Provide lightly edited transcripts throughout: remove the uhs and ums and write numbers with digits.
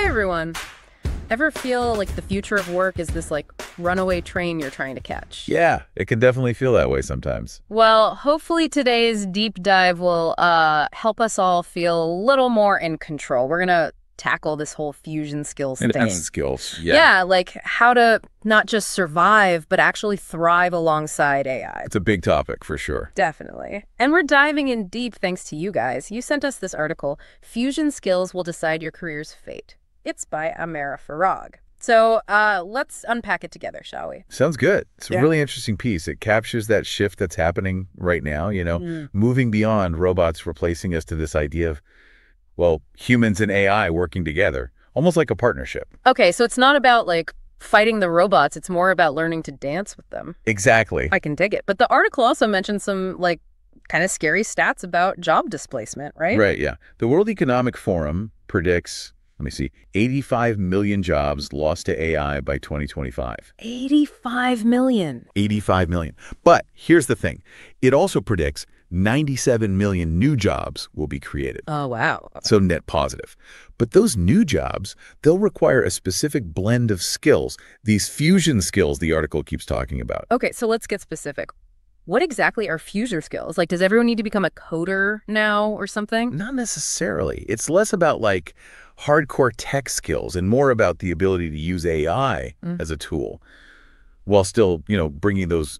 Hey everyone! Ever feel like the future of work is this runaway train you're trying to catch? Yeah, it can definitely feel that way sometimes. Well, hopefully today's deep dive will help us all feel a little more in control. We're gonna tackle this whole fusion skills And thing. that's skills. Yeah, like how to not just survive, but actually thrive alongside AI. It's a big topic for sure. Definitely. And we're diving in deep thanks to you guys. You sent us this article, Fusion Skills Will Decide Your Career's Fate. It's by Amara Farag. So let's unpack it together, shall we? Sounds good. It's a really interesting piece. It captures that shift that's happening right now, moving beyond robots replacing us to this idea of, well, humans and AI working together, almost like a partnership. Okay, so it's not about fighting the robots. It's more about learning to dance with them. Exactly. I can dig it. But the article also mentions some kind of scary stats about job displacement, right? Right, yeah. The World Economic Forum predicts, 85 million jobs lost to AI by 2025. 85 million. 85 million. But here's the thing. It also predicts 97 million new jobs will be created. Oh, wow. So net positive. But those new jobs, they'll require a specific blend of skills, these fusion skills the article keeps talking about. Okay, so let's get specific. What exactly are fusion skills? Does everyone need to become a coder now or something? Not necessarily. It's less about hardcore tech skills and more about the ability to use AI as a tool while still, bringing those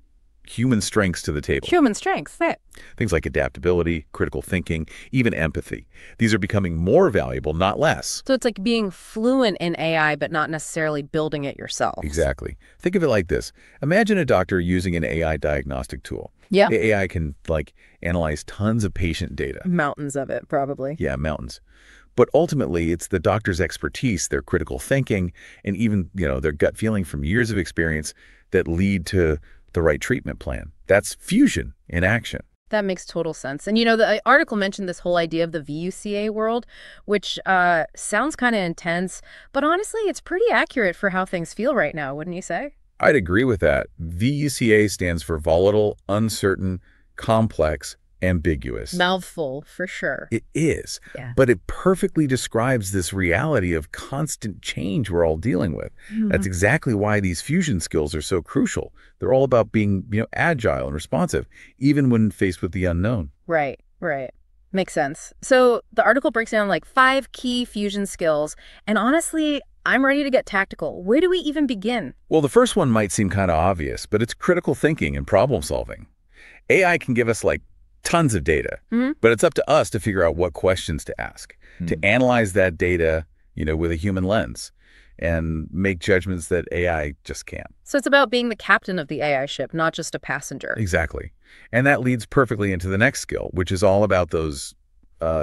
human strengths to the table. Human strengths, that. Things like adaptability, critical thinking, even empathy. These are becoming more valuable, not less. So it's like being fluent in AI, but not necessarily building it yourself. Exactly. Think of it like this. Imagine a doctor using an AI diagnostic tool. Yeah. The AI can analyze tons of patient data. Mountains of it, probably. Yeah, mountains. But ultimately, it's the doctor's expertise, their critical thinking, and even, their gut feeling from years of experience that lead to the right treatment plan. That's fusion in action. That makes total sense. And, the article mentioned this whole idea of the VUCA world, which sounds kind of intense, but honestly, it's pretty accurate for how things feel right now, wouldn't you say? I'd agree with that. VUCA stands for volatile, uncertain, complex, ambiguous. Mouthful, for sure. It is. Yeah. But it perfectly describes this reality of constant change we're all dealing with. That's exactly why these fusion skills are so crucial. They're all about being, agile and responsive, even when faced with the unknown. Right. Makes sense. So the article breaks down 5 key fusion skills. And honestly, I'm ready to get tactical. Where do we even begin? Well, the first one might seem kind of obvious, but it's critical thinking and problem solving. AI can give us tons of data, but it's up to us to figure out what questions to ask, to analyze that data, with a human lens and make judgments that AI just can't. So it's about being the captain of the AI ship, not just a passenger. Exactly. And that leads perfectly into the next skill, which is all about those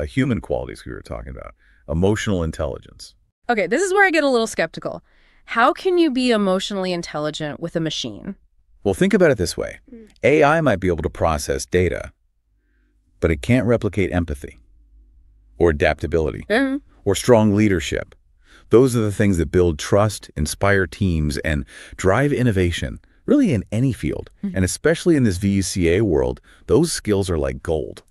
human qualities we were talking about, emotional intelligence. Okay, this is where I get a little skeptical. How can you be emotionally intelligent with a machine? Well, think about it this way. AI might be able to process data, but it can't replicate empathy or adaptability or strong leadership. Those are the things that build trust, inspire teams, and drive innovation, really in any field. And especially in this VUCA world, those skills are like gold.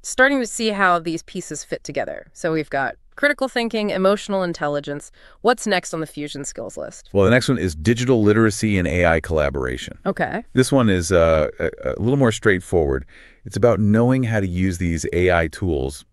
Starting to see how these pieces fit together. So we've got critical thinking, emotional intelligence. What's next on the fusion skills list? Well, the next one is digital literacy and AI collaboration. Okay. This one is a little more straightforward. It's about knowing how to use these AI tools,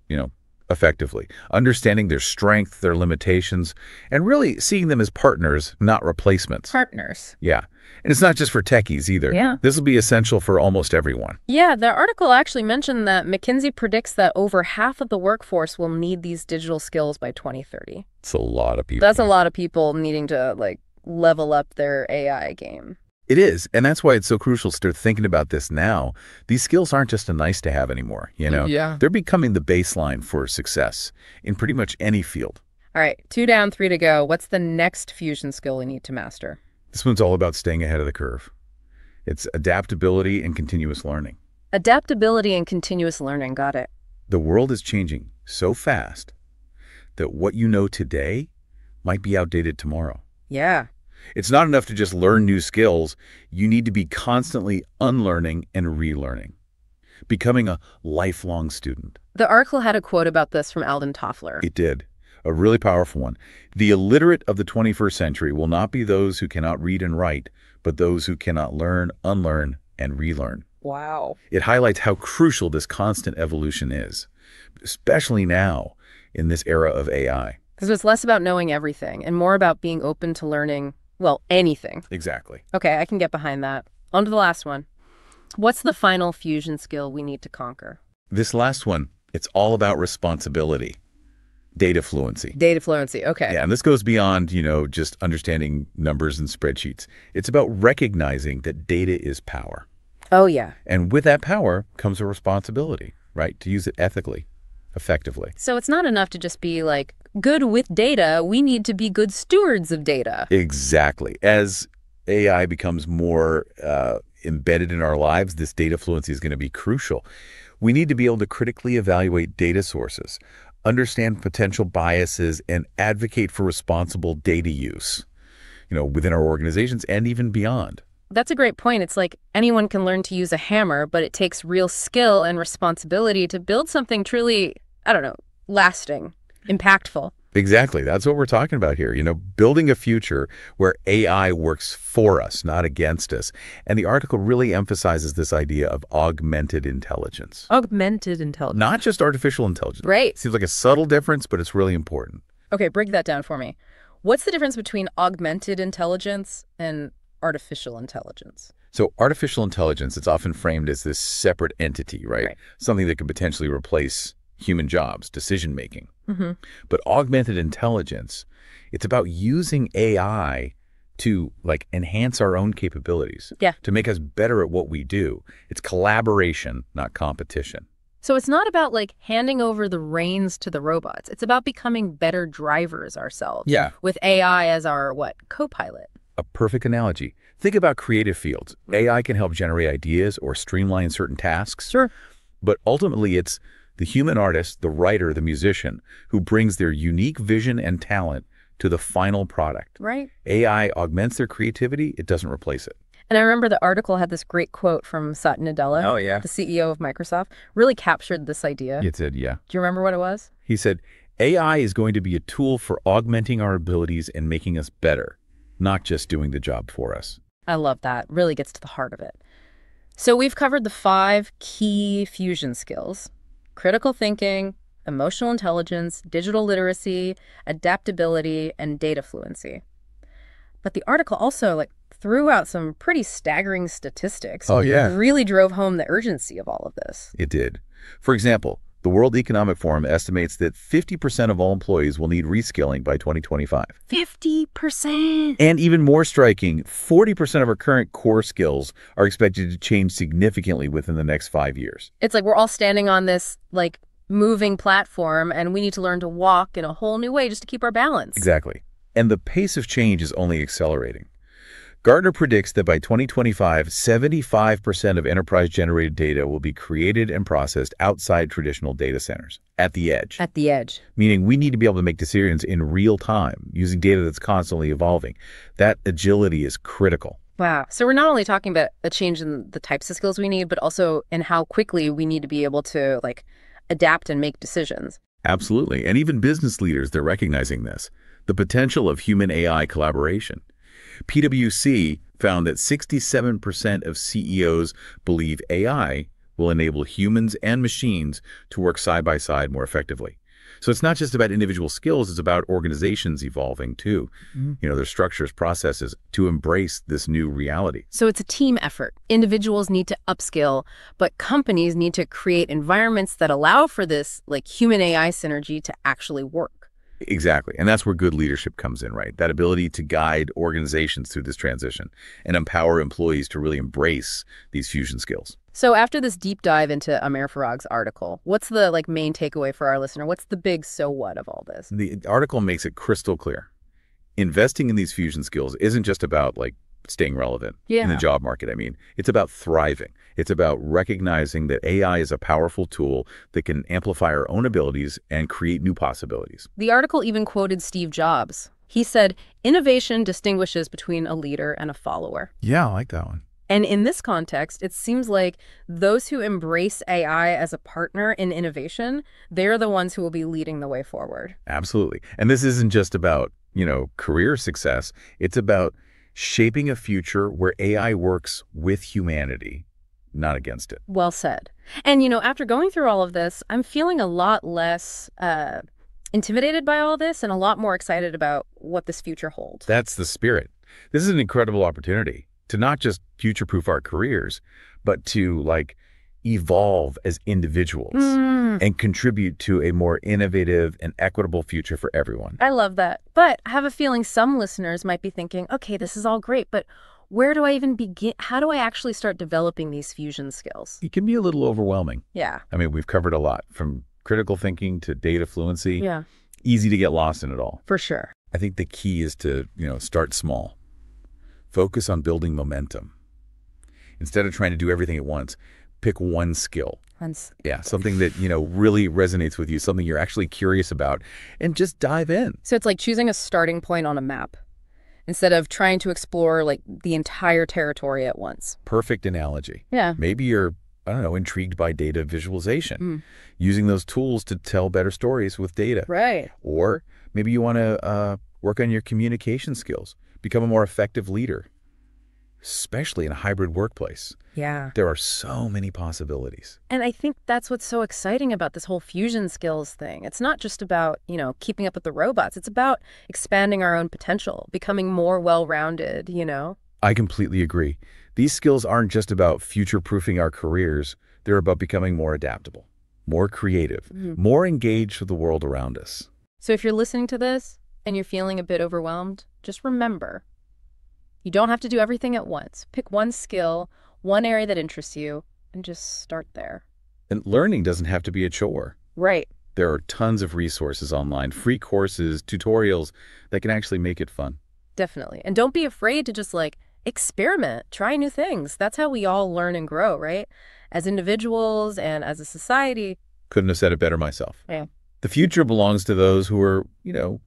effectively, understanding their strength, their limitations, and really seeing them as partners, not replacements. Partners. Yeah. And it's not just for techies either. Yeah. This will be essential for almost everyone. Yeah, the article actually mentioned that McKinsey predicts that over half of the workforce will need these digital skills by 2030. It's a lot of people. That's a lot of people needing to, level up their AI game. It is. And that's why it's so crucial to start thinking about this now. These skills aren't just a nice to have anymore, Yeah. They're becoming the baseline for success in pretty much any field. All right, 2 down, 3 to go. What's the next fusion skill we need to master? This one's all about staying ahead of the curve. It's adaptability and continuous learning. Adaptability and continuous learning. Got it. The world is changing so fast that what you know today might be outdated tomorrow. Yeah. It's not enough to just learn new skills. You need to be constantly unlearning and relearning, becoming a lifelong student. The article had a quote about this from Alden Toffler. It did. a really powerful one. The illiterate of the 21st century will not be those who cannot read and write, but those who cannot learn, unlearn, and relearn. Wow. It highlights how crucial this constant evolution is, especially now in this era of AI. Because it's less about knowing everything and more about being open to learning, well, anything. Exactly. Okay, I can get behind that. On to the last one. What's the final fusion skill we need to conquer? This last one, it's all about responsibility, data fluency. Data fluency, okay. Yeah, and this goes beyond, just understanding numbers and spreadsheets. It's about recognizing that data is power. Oh, yeah. And with that power comes a responsibility, right? To use it ethically, effectively. So it's not enough to just be like good with data. We need to be good stewards of data. Exactly. As AI becomes more embedded in our lives, this data fluency is going to be crucial. We need to be able to critically evaluate data sources, understand potential biases, and advocate for responsible data use, within our organizations and even beyond. That's a great point. It's like anyone can learn to use a hammer, but it takes real skill and responsibility to build something truly, lasting, impactful. Exactly. That's what we're talking about here. Building a future where AI works for us, not against us. And the article really emphasizes this idea of augmented intelligence. Augmented intelligence. Not just artificial intelligence. Right. Seems like a subtle difference, but it's really important. Okay, break that down for me. What's the difference between augmented intelligence and artificial intelligence? So artificial intelligence, it's often framed as this separate entity, right? Something that could potentially replace human jobs, decision-making. Mm-hmm. But augmented intelligence, it's about using AI to enhance our own capabilities, to make us better at what we do. It's collaboration, not competition. So it's not about handing over the reins to the robots. It's about becoming better drivers ourselves. Yeah. With AI as our, co-pilot. A perfect analogy. Think about creative fields. AI can help generate ideas or streamline certain tasks. Sure. But ultimately, it's the human artist, the writer, the musician, who brings their unique vision and talent to the final product. Right. AI augments their creativity. It doesn't replace it. And I remember the article had this great quote from Satya Nadella, Oh, yeah. the CEO of Microsoft, really captured this idea. It said, yeah. Do you remember what it was? He said, AI is going to be a tool for augmenting our abilities and making us better, not just doing the job for us. I love that. Really gets to the heart of it. So we've covered the 5 key fusion skills: critical thinking, emotional intelligence, digital literacy, adaptability, and data fluency. But the article also threw out some pretty staggering statistics. Oh, yeah. Really drove home the urgency of all of this. It did. For example, the World Economic Forum estimates that 50% of all employees will need reskilling by 2025. 50%! And even more striking, 40% of our current core skills are expected to change significantly within the next 5 years. It's like we're all standing on this, moving platform, and we need to learn to walk in a whole new way just to keep our balance. Exactly. And the pace of change is only accelerating. Gartner predicts that by 2025, 75% of enterprise-generated data will be created and processed outside traditional data centers, at the edge. At the edge. Meaning we need to be able to make decisions in real time, using data that's constantly evolving. That agility is critical. Wow. So we're not only talking about a change in the types of skills we need, but also in how quickly we need to be able to, adapt and make decisions. Absolutely. And even business leaders, they're recognizing this. The potential of human-AI collaboration. PwC found that 67% of CEOs believe AI will enable humans and machines to work side by side more effectively. So it's not just about individual skills, it's about organizations evolving too. Their structures, processes to embrace this new reality. So it's a team effort. Individuals need to upskill, but companies need to create environments that allow for this human AI synergy to actually work. Exactly. And that's where good leadership comes in, right? That ability to guide organizations through this transition and empower employees to really embrace these fusion skills. So after this deep dive into Amer Farag's article, what's the main takeaway for our listener? What's the big so what of all this? The article makes it crystal clear. Investing in these fusion skills isn't just about staying relevant in the job market. It's about thriving. It's about recognizing that AI is a powerful tool that can amplify our own abilities and create new possibilities. The article even quoted Steve Jobs. He said, "Innovation distinguishes between a leader and a follower." Yeah, I like that one. And in this context, it seems like those who embrace AI as a partner in innovation, they're the ones who will be leading the way forward. Absolutely. And this isn't just about, career success. It's about shaping a future where AI works with humanity, not against it. Well said. And, after going through all of this, I'm feeling a lot less intimidated by all this and a lot more excited about what this future holds. That's the spirit. This is an incredible opportunity to not just future-proof our careers, but to, evolve as individuals and contribute to a more innovative and equitable future for everyone. I love that. But I have a feeling some listeners might be thinking, okay, this is all great, but where do I even begin? How do I actually start developing these fusion skills? It can be a little overwhelming. Yeah. I mean, we've covered a lot, from critical thinking to data fluency. Yeah. Easy to get lost in it all. For sure. I think the key is to, start small. Focus on building momentum. Instead of trying to do everything at once, pick one skill. Yeah, something that, really resonates with you, something you're actually curious about, and just dive in. So it's like choosing a starting point on a map instead of trying to explore, the entire territory at once. Perfect analogy. Yeah. Maybe you're, intrigued by data visualization, using those tools to tell better stories with data. Right. Or maybe you want to work on your communication skills, become a more effective leader, especially in a hybrid workplace. Yeah. There are so many possibilities. And I think that's what's so exciting about this whole fusion skills thing. It's not just about, keeping up with the robots. It's about expanding our own potential, becoming more well-rounded, I completely agree. These skills aren't just about future-proofing our careers. They're about becoming more adaptable, more creative, more engaged with the world around us. So if you're listening to this and you're feeling a bit overwhelmed, just remember, you don't have to do everything at once. Pick one skill, one area that interests you, and just start there. And learning doesn't have to be a chore. Right. There are tons of resources online, free courses, tutorials that can actually make it fun. Definitely. And don't be afraid to just experiment, try new things. That's how we all learn and grow, right? As individuals and as a society. Couldn't have said it better myself. Yeah. The future belongs to those who are,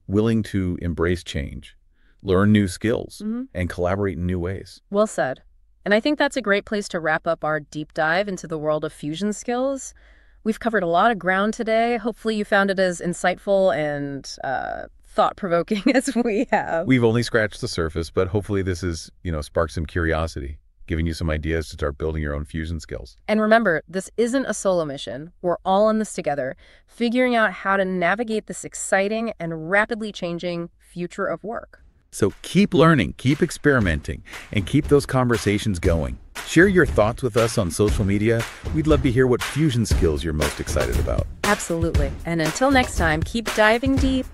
willing to embrace change, learn new skills, and collaborate in new ways. Well said. And I think that's a great place to wrap up our deep dive into the world of fusion skills. We've covered a lot of ground today. Hopefully you found it as insightful and thought-provoking as we have. We've only scratched the surface, but hopefully this has, sparked some curiosity, giving you some ideas to start building your own fusion skills. And remember, this isn't a solo mission. We're all in this together, figuring out how to navigate this exciting and rapidly changing future of work. So keep learning, keep experimenting, and keep those conversations going. Share your thoughts with us on social media. We'd love to hear what fusion skills you're most excited about. Absolutely. And until next time, keep diving deep